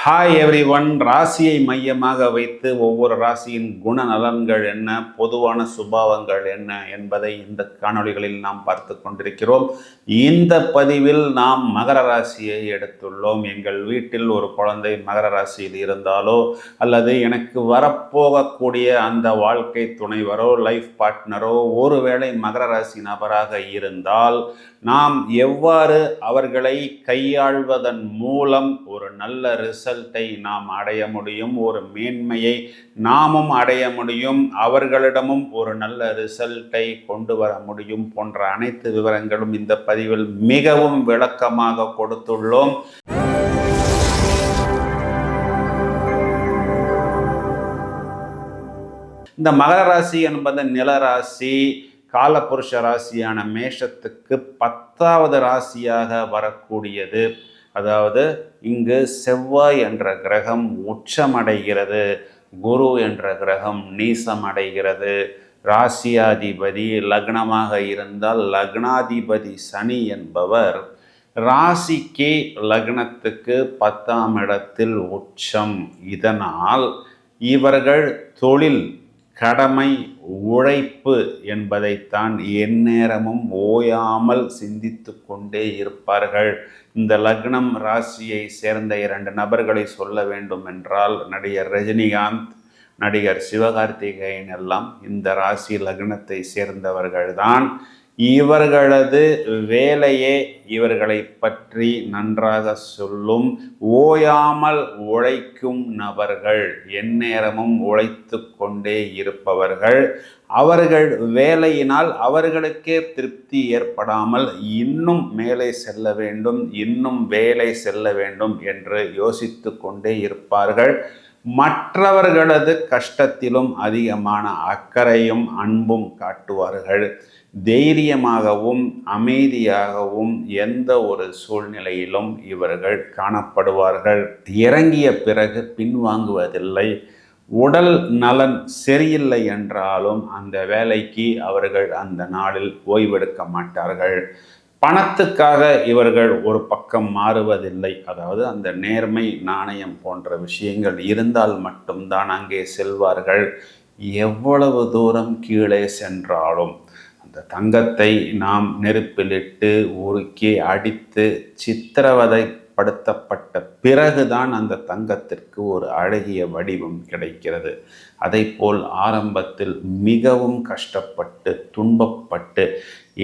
Hi every one. ராசியை மையமாக வைத்து ஒவ்வொரு ராசியின் குணநலன்கள் என்ன, பொதுவான சுபாவங்கள் என்ன என்பதை இந்த காணொளிகளில் நாம் பார்த்து கொண்டிருக்கிறோம். இந்த பதிவில் நாம் மகர ராசியை எடுத்துள்ளோம். எங்கள் வீட்டில் ஒரு குழந்தை மகர ராசியில் இருந்தாலோ அல்லது எனக்கு வரப்போகக்கூடிய அந்த வாழ்க்கை துணைவரோ லைஃப் பார்ட்னரோ ஒருவேளை மகர ராசி நபராக இருந்தால் நாம் எவ்வாறு அவர்களை கையாள்வதன் மூலம் ஒரு நல்ல ரிசல்ட்டை நாம் அடைய முடியும், ஒரு மேன்மையை நாமும் அடைய முடியும், அவர்களிடமும் ஒரு நல்ல ரிசல்ட்டை கொண்டு வர முடியும் போன்ற அனைத்து விவரங்களும் இந்த பதிவில் மிகவும் விளக்கமாக கொடுத்துள்ளோம். இந்த மகர ராசி என்பது நிலராசி, காலபுருஷ ராசியான மேஷத்துக்கு 10வது ராசியாக வரக்கூடியது. அதாவது இங்கு செவ்வாய் என்ற கிரகம் உச்சமடைகிறது, குரு என்ற கிரகம் நீசமடைகிறது. ராசியாதிபதி லக்னமாக இருந்தால் லக்னாதிபதி சனி என்பவர் ராசிக்கு லக்னத்துக்கு 10ஆம் இடத்தில் உச்சம். இதனால் இவர்கள் தொழில், கடமை, உழைப்பு என்பதைத்தான் எந்நேரமும் ஓயாமல் சிந்தித்து கொண்டே இருப்பார்கள். இந்த லக்னம் ராசியை சேர்ந்த 2 நபர்களை சொல்ல வேண்டும் என்றால் நடிகர் ரஜினிகாந்த், நடிகர் சிவகார்த்திகேயன் எல்லாம் இந்த ராசி லக்னத்தை சேர்ந்தவர்கள்தான். இவர்களது வேலையே இவர்களை பற்றி நன்றாக சொல்லும். ஓயாமல் உழைக்கும் நபர்கள், எந்நேரமும் உழைத்து கொண்டே இருப்பவர்கள். அவர்கள் வேலையினால் அவர்களுக்கே திருப்தி ஏற்படாமல் இன்னும் மேலே செல்ல வேண்டும், இன்னும் வேலை செல்ல வேண்டும் என்று யோசித்து கொண்டே இருப்பார்கள். மற்றவர்களது கஷ்டத்திலும் அதிகமான அக்கறையும் அன்பும் காட்டுவார்கள். தைரியமாகவும் அமைதியாகவும் எந்த ஒரு சூழ்நிலையிலும் இவர்கள் காணப்படுவார்கள். இறங்கிய பிறகு பின்வாங்குவதில்லை. உடல் நலன் சரியில்லை என்றாலும் அந்த வேலைக்கு அவர்கள் அந்த நாளில் ஓய்வெடுக்க மாட்டார்கள். பணத்துக்காக இவர்கள் ஒரு பக்கம் மாறுவதில்லை. அதாவது அந்த நேர்மை, நாணயம் போன்ற விஷயங்கள் இருந்தால் மட்டும்தான் அங்கே செல்வார்கள். எவ்வளவு தூரம் கீழே சென்றாலும் அந்த தங்கத்தை நாம் நெருப்பிலிட்டு உருக்கி அடித்து சித்திரவதைப்படுத்தப்பட்ட பிறகுதான் அந்த தங்கத்திற்கு ஒரு அழகிய வடிவம் கிடைக்கிறது. அதைப்போல் ஆரம்பத்தில் மிகவும் கஷ்டப்பட்டு துன்பப்பட்டு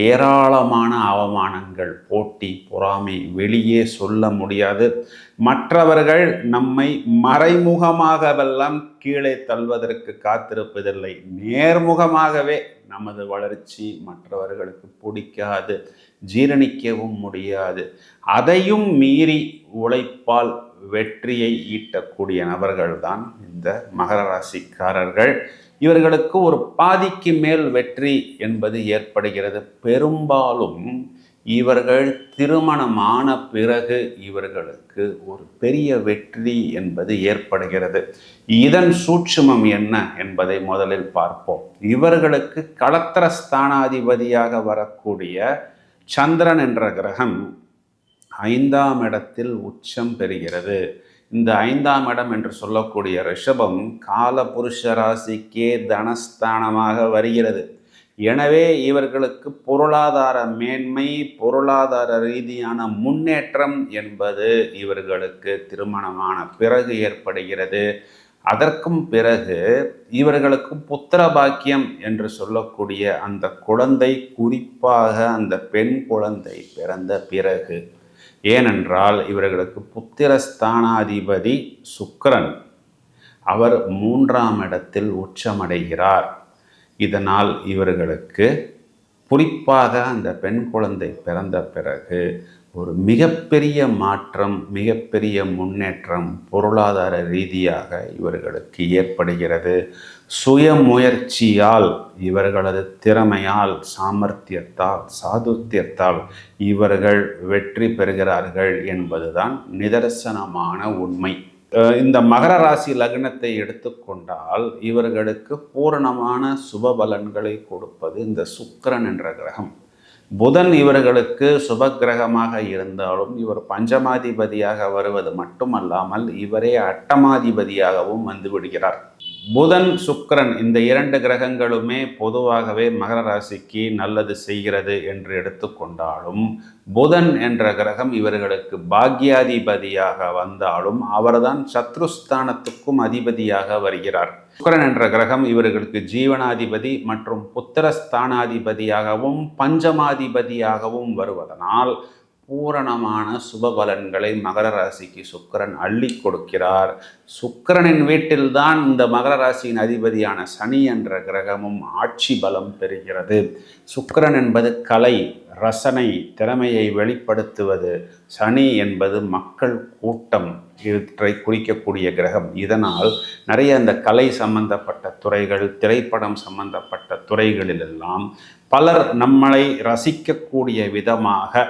ஏராளமான அவமானங்கள், போட்டி, பொறாமை, வெளியே சொல்ல முடியாது. மற்றவர்கள் நம்மை மறைமுகமாகவெல்லாம் கீழே தள்ளுவதற்கு காத்திருப்பதில்லை. நேர்முகமாகவே நமது வளர்ச்சி மற்றவர்களுக்கு பிடிக்காது, ஜீரணிக்கவும் முடியாது. அதையும் மீறி உழைப்பால் வெற்றியை ஈட்டக்கூடிய நபர்கள்தான் இந்த மகர ராசிக்காரர்கள். இவர்களுக்கு ஒரு பாதிக்கு மேல் வெற்றி என்பது ஏற்படுகிறது. பெரும்பாலும் இவர்கள் திருமணமான பிறகு இவர்களுக்கு ஒரு பெரிய வெற்றி என்பது ஏற்படுகிறது. இதன் சூட்சுமம் என்ன என்பதை முதலில் பார்ப்போம். இவர்களுக்கு களத்திர ஸ்தானாதிபதியாக வரக்கூடிய சந்திரன் என்ற கிரகம் 5ஆம் இடத்தில் உச்சம் பெறுகிறது. இந்த 5ஆம் இடம் என்று சொல்லக்கூடிய ரிஷபம் காலபுருஷ ராசிக்கே தனஸ்தானமாக வருகிறது. எனவே இவர்களுக்கு பொருளாதார மேன்மை, பொருளாதார ரீதியான முன்னேற்றம் என்பது இவர்களுக்கு திருமணமான பிறகு ஏற்படுகிறது. அதற்கும் பிறகு இவர்களுக்கு புத்திர பாக்கியம் என்று சொல்லக்கூடிய அந்த குழந்தை, குறிப்பாக அந்த பெண் குழந்தை பிறந்த பிறகு. ஏனென்றால் இவர்களுக்கு புத்திரஸ்தானாதிபதி சுக்கிரன், அவர் 3ஆம் இடத்தில் உச்சமடைகிறார். இதனால் இவர்களுக்கு குறிப்பாக அந்த பெண் குழந்தை பிறந்த பிறகு ஒரு மிகப்பெரிய மாற்றம், மிகப்பெரிய முன்னேற்றம் பொருளாதார ரீதியாக இவர்களுக்கு ஏற்படுகிறது. சுய முயற்சியால், இவர்களது திறமையால், சாமர்த்தியத்தால், சாதுத்தியத்தால் இவர்கள் வெற்றி பெறுகிறார்கள் என்பதுதான் நிதர்சனமான உண்மை. இந்த மகர ராசி லக்னத்தை எடுத்துக்கொண்டால் இவர்களுக்கு பூரணமான சுப பலன்களை கொடுப்பது இந்த சுக்கிரன் என்ற கிரகம். புதன் இவர்களுக்கு சுபக்கிரகமாக இருந்தாலும் இவர் பஞ்சமாதிபதியாக வருவது மட்டுமல்லாமல் இவரே அட்டமாதிபதியாகவும் வந்து விடுகிறார். புதன் சுக்கிரன் இந்த 2 கிரகங்களுமே பொதுவாகவே மகர ராசிக்கு நல்லது செய்கிறது என்று எடுத்துக்கொண்டாலும் புதன் என்ற கிரகம் இவர்களுக்கு பாக்யாதிபதியாக வந்தாலும் அவர்தான் சத்ருஸ்தானத்துக்கும் அதிபதியாக வருகிறார். சுக்கிரன் என்ற கிரகம் இவர்களுக்கு ஜீவனாதிபதி மற்றும் புத்திரஸ்தானாதிபதியாகவும் பஞ்சமாதிபதியாகவும் வருவதனால் பூரணமான சுபபலன்களை மகர ராசிக்கு சுக்கிரன் அள்ளி கொடுக்கிறார். சுக்கிரனின் வீட்டில்தான் இந்த மகர ராசியின் அதிபதியான சனி என்ற கிரகமும் ஆட்சி பலம் பெறுகிறது. சுக்கிரன் என்பது கலை, ரசனை, திறமையை வெளிப்படுத்துவது. சனி என்பது மக்கள் கூட்டம், இவற்றை குறிக்கக்கூடிய கிரகம். இதனால் நிறைய இந்த கலை சம்பந்தப்பட்ட துறைகள், திரைப்படம் சம்பந்தப்பட்ட துறைகளிலெல்லாம் பலர் நம்மளை ரசிக்கக்கூடிய விதமாக,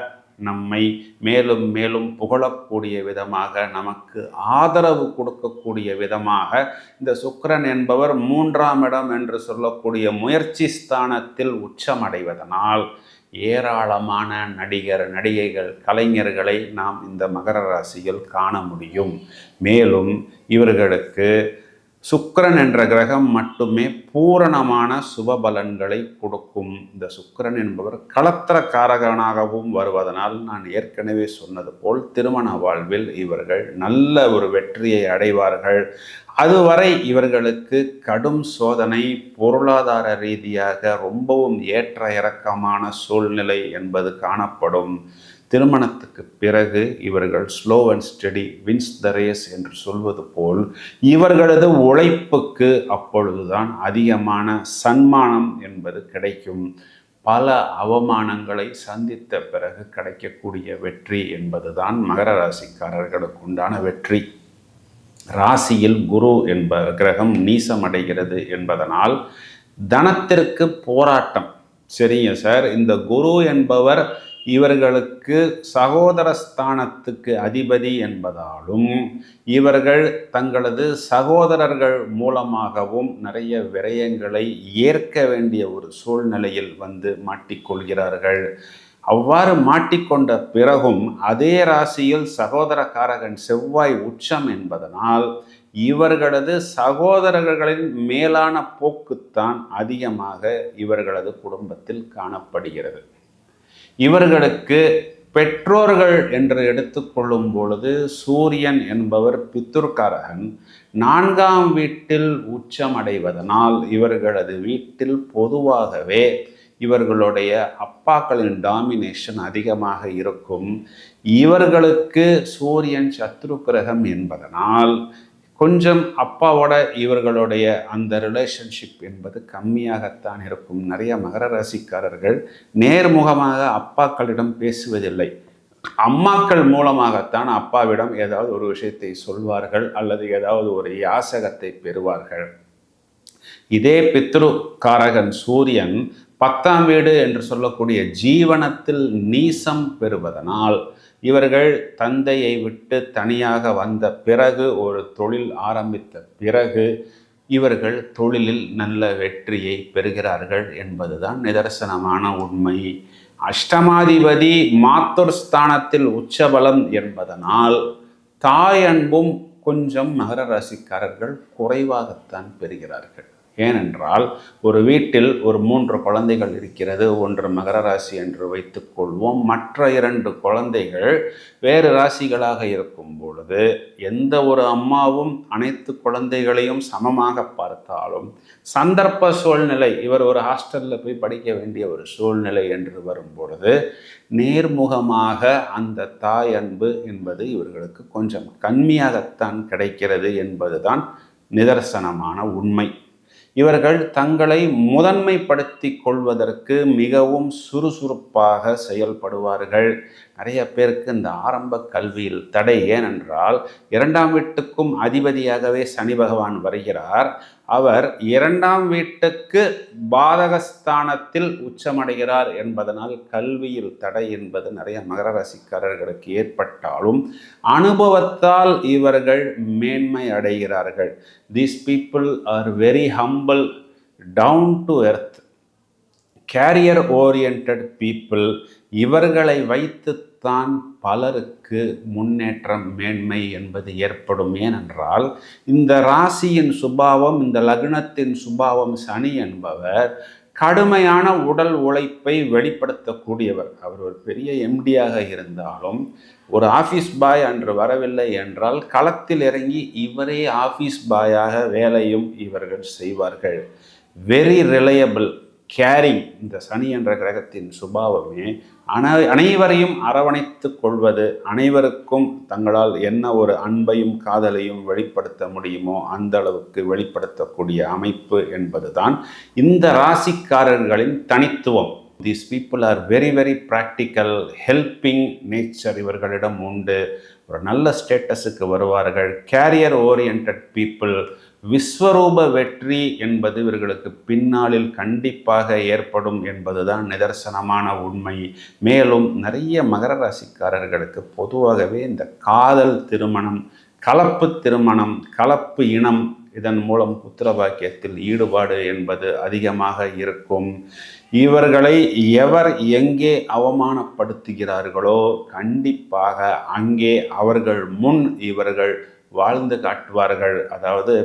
நம்மை மேலும் மேலும் புகழக்கூடிய விதமாக, நமக்கு ஆதரவு கொடுக்கக்கூடிய விதமாக இந்த சுக்கிரன் என்பவர் 3ஆம் இடம் என்று சொல்லக்கூடிய முயற்சி ஸ்தானத்தில் உச்சமடைவதனால் ஏராளமான நடிகர், நடிகைகள், கலைஞர்களை நாம் இந்த மகர ராசியில் காண முடியும். மேலும் இவர்களுக்கு சுக்கிரன் என்ற கிரகம் மட்டுமே பூரணமான சுபபலன்களை கொடுக்கும். இந்த சுக்கிரன் என்பவர் களத்திரக்காரகனாகவும் வருவதனால் நான் ஏற்கனவே சொன்னது போல் திருமண வாழ்வில் இவர்கள் நல்ல ஒரு வெற்றியை அடைவார்கள். அதுவரை இவர்களுக்கு கடும் சோதனை, பொருளாதார ரீதியாக ரொம்பவும் ஏற்ற இறக்கமான சூழ்நிலை என்பது காணப்படும். திருமணத்துக்கு பிறகு இவர்கள் slow and steady wins the race என்று சொல்வது போல் இவர்களது உழைப்புக்கு அப்பொழுதுதான் அதிகமான சன்மானம் என்பது கிடைக்கும். பல அவமானங்களை சந்தித்த பிறகு கிடைக்கக்கூடிய வெற்றி என்பதுதான் மகர ராசிக்காரர்களுக்கு உண்டான வெற்றி. ராசியில் குரு என்ப கிரகம் நீசமடைகிறது என்பதனால் தனத்திற்கு போராட்டம். சரிங்க சார், இந்த குரு என்பவர் இவர்களுக்கு சகோதர ஸ்தானத்துக்கு அதிபதி என்பதாலும் இவர்கள் தங்களது சகோதரர்கள் மூலமாகவும் நிறைய விரயங்களை ஏற்க வேண்டிய ஒரு சூழ்நிலையில் வந்து மாட்டிக்கொள்கிறார்கள். அவ்வாறு மாட்டிக்கொண்ட பிறகும் அதே ராசியில் சகோதரக்காரகன் செவ்வாய் உச்சம் என்பதனால் இவர்களது சகோதரர்களின் மேலான போக்குத்தான் அதிகமாக இவர்களது குடும்பத்தில் காணப்படுகிறது. இவர்களுக்கு பெற்றோர்கள் என்று எடுத்துக்கொள்ளும் பொழுது சூரியன் என்பவர் பித்ருக்காரகன் 4ஆம் வீட்டில் உச்சமடைவதனால் இவர்களது வீட்டில் பொதுவாகவே இவர்களுடைய அப்பாக்களின் டாமினேஷன் அதிகமாக இருக்கும். இவர்களுக்கு சூரியன் சத்ரு கிரகம் என்பதனால் கொஞ்சம் அப்பாவோட இவர்களுடைய அந்த ரிலேஷன்ஷிப் என்பது கம்மியாகத்தான் இருக்கும். நிறைய மகர ராசிக்காரர்கள் நேர்முகமாக அப்பாக்களிடம் பேசுவதில்லை. அம்மாக்கள் மூலமாகத்தான் அப்பாவிடம் ஏதாவது ஒரு விஷயத்தை சொல்வார்கள் அல்லது ஏதாவது ஒரு யாசகத்தை பெறுவார்கள். இதே பித்ரு காரகன் சூரியன் 10ஆம் வீடு என்று சொல்லக்கூடிய ஜீவனத்தில் நீசம் பெறுவதனால் இவர்கள் தந்தையை விட்டு தனியாக வந்த பிறகு, ஒரு தொழில் ஆரம்பித்த பிறகு இவர்கள் தொழிலில் நல்ல வெற்றியை பெறுகிறார்கள் என்பதுதான் நிதர்சனமான உண்மை. அஷ்டமாதிபதி மாத்துர் ஸ்தானத்தில் உச்சபலம் என்பதனால் தாய் அன்பும் கொஞ்சம் மகர ராசிக்காரர்கள் குறைவாகத்தான் பெறுகிறார்கள். ஏனென்றால் ஒரு வீட்டில் ஒரு 3 குழந்தைகள் இருக்கிறது. ஒன்று மகர ராசி என்று வைத்துக்கொள்வோம். மற்ற 2 குழந்தைகள் வேறு ராசிகளாக இருக்கும் பொழுது எந்த ஒரு அம்மாவும் அனைத்து குழந்தைகளையும் சமமாக பார்த்தாலும் சந்தர்ப்ப சூழ்நிலை, இவர் ஒரு ஹாஸ்டலில் போய் படிக்க வேண்டிய ஒரு சூழ்நிலை என்று வரும் பொழுது நேர்முகமாக அந்த தாய் அன்பு என்பது இவர்களுக்கு கொஞ்சம் கம்மியாகத்தான் கிடைக்கிறது என்பதுதான் நிதர்சனமான உண்மை. இவர்கள் தங்களை முதன்மைப்படுத்தி கொள்வதற்கு மிகவும் சுறுசுறுப்பாக செயல்படுவார்கள். நிறைய பேருக்கு இந்த ஆரம்ப கல்வியில் தடை. ஏனென்றால் 2ஆம் வீட்டுக்கும் அதிபதியாகவே சனி பகவான் வருகிறார். அவர் 2ஆம் வீட்டுக்கு பாதகஸ்தானத்தில் உச்சமடைகிறார் என்பதனால் கல்வியில் தடை என்பது நிறைய மகர ராசிக்காரர்களுக்கு ஏற்பட்டாலும் அனுபவத்தால் இவர்கள் மேன்மை கேரியர் ஓரியன்ட் பீப்புள். இவர்களை வைத்துத்தான் பலருக்கு முன்னேற்றம் மேன்மை என்பது ஏற்படும். ஏனென்றால் இந்த ராசியின் சுபாவம், இந்த லக்னத்தின் சுபாவம் சனி என்பவர் கடுமையான உடல் உழைப்பை வெளிப்படுத்தக்கூடியவர். அவர் ஒரு பெரிய எம்டியாக இருந்தாலும் ஒரு ஆஃபீஸ் பாய் அன்று வரவில்லை என்றால் களத்தில் இறங்கி இவரே ஆஃபீஸ் பாயாக வேலையும் இவர்கள் செய்வார்கள். Very reliable, caring. இந்த சனி என்ற கிரகத்தின் சுபாவமே அனைவரையும் அரவணைத்து கொள்வது, அனைவருக்கும் தங்களால் என்ன ஒரு அன்பையும் காதலையும் வெளிப்படுத்த முடியுமோ அந்த அளவுக்கு வெளிப்படுத்தக்கூடிய அமைப்பு என்பதுதான் இந்த ராசிக்காரர்களின் தனித்துவம். These people are very very practical, helping nature இவர்களிடம் உண்டு. ஒரு நல்ல ஸ்டேட்டஸுக்கு வருவார்கள். Career oriented people. விஸ்வரூப வெற்றி என்பது இவர்களுக்கு பின்னாளில் கண்டிப்பாக ஏற்படும் என்பதுதான் நிதர்சனமான உண்மை. மேலும் நிறைய மகர ராசிக்காரர்களுக்கு பொதுவாகவே இந்த காதல் திருமணம், கலப்பு திருமணம், கலப்பு இனம், இதன் மூலம் புத்திரபாக்கியத்தில் ஈடுபாடு என்பது அதிகமாக இருக்கும். இவர்களை எவர் எங்கே அவமானப்படுத்துகிறார்களோ கண்டிப்பாக அங்கே அவர்கள் முன் இவர்கள் வாழ்ந்து காட்டுவார்கள். அதாவது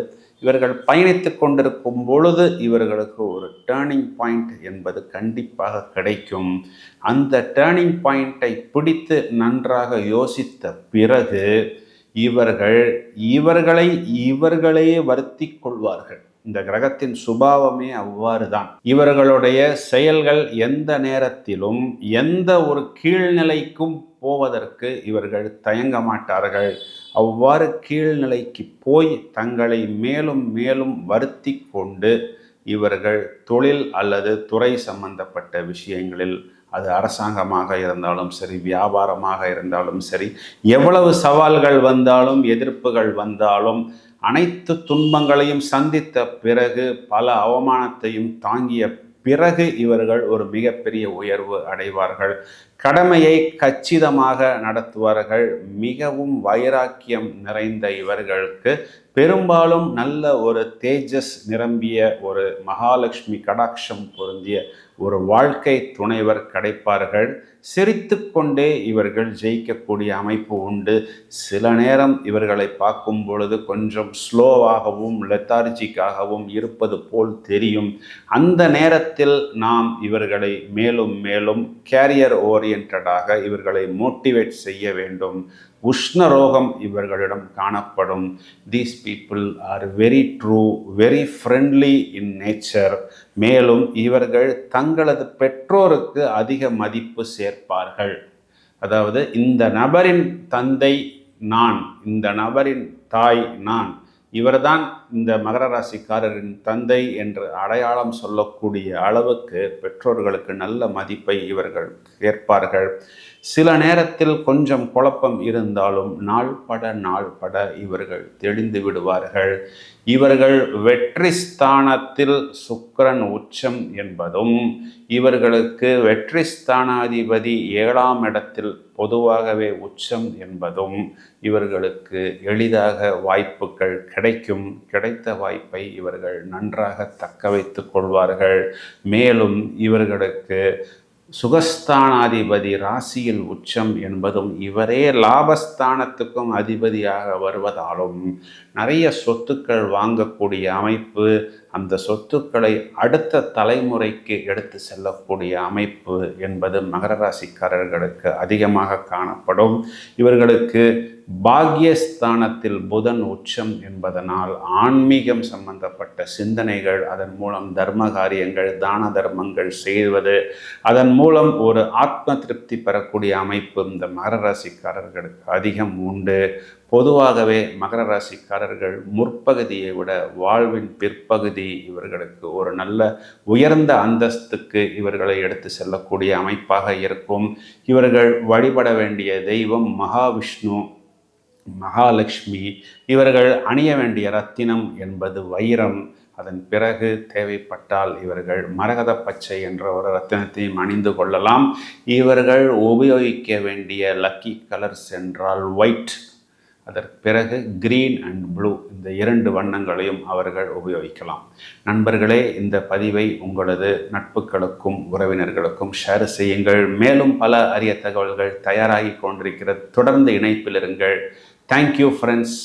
இவர்கள் பயணித்து கொண்டிருக்கும் பொழுது இவர்களுக்கு ஒரு டேர்னிங் பாயிண்ட் என்பது கண்டிப்பாக கிடைக்கும். அந்த டேர்னிங் பாயிண்டை பிடித்து நன்றாக யோசித்த பிறகு இவர்களே வருத்தி கொள்வார்கள். இந்த கிரகத்தின் சுபாவமே அவ்வாறு தான். இவர்களுடைய செயல்கள் எந்த நேரத்திலும் எந்த ஒரு கீழ்நிலைக்கும் போவதற்கு இவர்கள் தயங்க மாட்டார்கள். அவ்வாறு கீழ்நிலைக்கு போய் தங்களை மேலும் மேலும் வருத்தி கொண்டு இவர்கள் தொழில் அல்லது துறை சம்பந்தப்பட்ட விஷயங்களில், அது அரசாங்கமாக இருந்தாலும் சரி, வியாபாரமாக இருந்தாலும் சரி, எவ்வளவு சவால்கள் வந்தாலும் எதிர்ப்புகள் வந்தாலும் அனைத்து துன்பங்களையும் சந்தித்த பிறகு, பல அவமானத்தையும் தாங்கிய பிறகு இவர்கள் ஒரு மிகப்பெரிய உயர்வு அடைவார்கள். கடமையை கச்சிதமாக நடத்துவார்கள். மிகவும் வைராக்கியம் நிறைந்த இவர்களுக்கு பெரும்பாலும் நல்ல ஒரு தேஜஸ் நிரம்பிய ஒரு மகாலட்சுமி கடாட்சம் பொருந்திய ஒரு வாழ்க்கை துணைவர் கிடைப்பார்கள். சிரித்து கொண்டே இவர்கள் ஜெயிக்கக்கூடிய அமைப்பு உண்டு. சில நேரம் இவர்களை பார்க்கும் பொழுது கொஞ்சம் ஸ்லோவாகவும் லெத்தார்ஜிக்காகவும் இருப்பது போல் தெரியும். அந்த நேரத்தில் நாம் இவர்களை மேலும் மேலும் கேரியர் ஓரியன்டாக இவர்களை மோட்டிவேட் செய்ய வேண்டும். உஷ்ணரோகம் இவர்களிடம் காணப்படும். These people are very true, very friendly in nature. மேலும் இவர்கள் தங்களது பெற்றோருக்கு அதிக மதிப்பு சேர்ப்பார்கள். அதாவது இந்த நபரின் தந்தை நான், இந்த நபரின் தாய் நான், இவர்தான் இந்த மகர ராசிக்காரரின் தந்தை என்று அடையாளம் சொல்லக்கூடிய அளவுக்கு பெற்றோர்களுக்கு நல்ல மதிப்பை இவர்கள் ஏற்பார்கள். சில நேரத்தில் கொஞ்சம் குழப்பம் இருந்தாலும் நாள் பட இவர்கள் தெளிந்து விடுவார்கள். இவர்கள் வெற்றி ஸ்தானத்தில் சுக்கிரன் உச்சம் என்பதும், இவர்களுக்கு வெற்றி ஸ்தானாதிபதி 7ஆம் இடத்தில் பொதுவாகவே உச்சம் என்பதும் இவர்களுக்கு எளிதாக வாய்ப்புகள் கிடைக்கும். கிடைத்த வாய்ப்பை இவர்கள் நன்றாக தக்க வைத்துக் கொள்வார்கள். மேலும் இவர்களுக்கு சுகஸ்தானாதிபதி ராசியில் உச்சம் என்பதும் இவரே லாபஸ்தானத்துக்கும் அதிபதியாக வருவதாலும் நிறைய சொத்துக்கள் வாங்கக்கூடிய அமைப்பு, அந்த சொத்துக்களை அடுத்த தலைமுறைக்கு எடுத்து செல்லக்கூடிய அமைப்பு என்பது மகர ராசிக்காரர்களுக்கு அதிகமாக காணப்படும். இவர்களுக்கு பாக்யஸ்தானத்தில் புதன் உச்சம் என்பதனால் ஆன்மீகம் சம்பந்தப்பட்ட சிந்தனைகள், அதன் மூலம் தர்ம காரியங்கள், தான தர்மங்கள் செய்வது, அதன் மூலம் ஒரு ஆத்ம திருப்தி பெறக்கூடிய அமைப்பு இந்த மகர ராசிக்காரர்களுக்கு அதிகம் உண்டு. பொதுவாகவே மகர ராசிக்காரர்கள் முற்பகுதியை விட வாழ்வின் பிற்பகுதி இவர்களுக்கு ஒரு நல்ல உயர்ந்த அந்தஸ்துக்கு இவர்களை எடுத்து செல்லக்கூடிய அமைப்பாக இருக்கும். இவர்கள் வழிபட வேண்டிய தெய்வம் மகாவிஷ்ணு, மகாலட்சுமி. இவர்கள் அணிய வேண்டிய ரத்தினம் என்பது வைரம். அதன் பிறகு தேவைப்பட்டால் இவர்கள் மரகத பச்சை என்ற ஒரு ரத்தினத்தையும் அணிந்து கொள்ளலாம். இவர்கள் உபயோகிக்க வேண்டிய லக்கி கலர்ஸ் என்றால் ஒயிட், அதற்கு பிறகு கிரீன் அண்ட் ப்ளூ. இந்த இந்த 2 வண்ணங்களையும் அவர்கள் உபயோகிக்கலாம். நண்பர்களே, இந்த பதிவை உங்களது நட்புகளுக்கும் உறவினர்களுக்கும் ஷேர் செய்யுங்கள். மேலும் பல அரிய தகவல்கள் தயாராகி கொண்டிருக்கிறது. தொடர்ந்து இணைப்பில் இருங்கள். Thank you friends.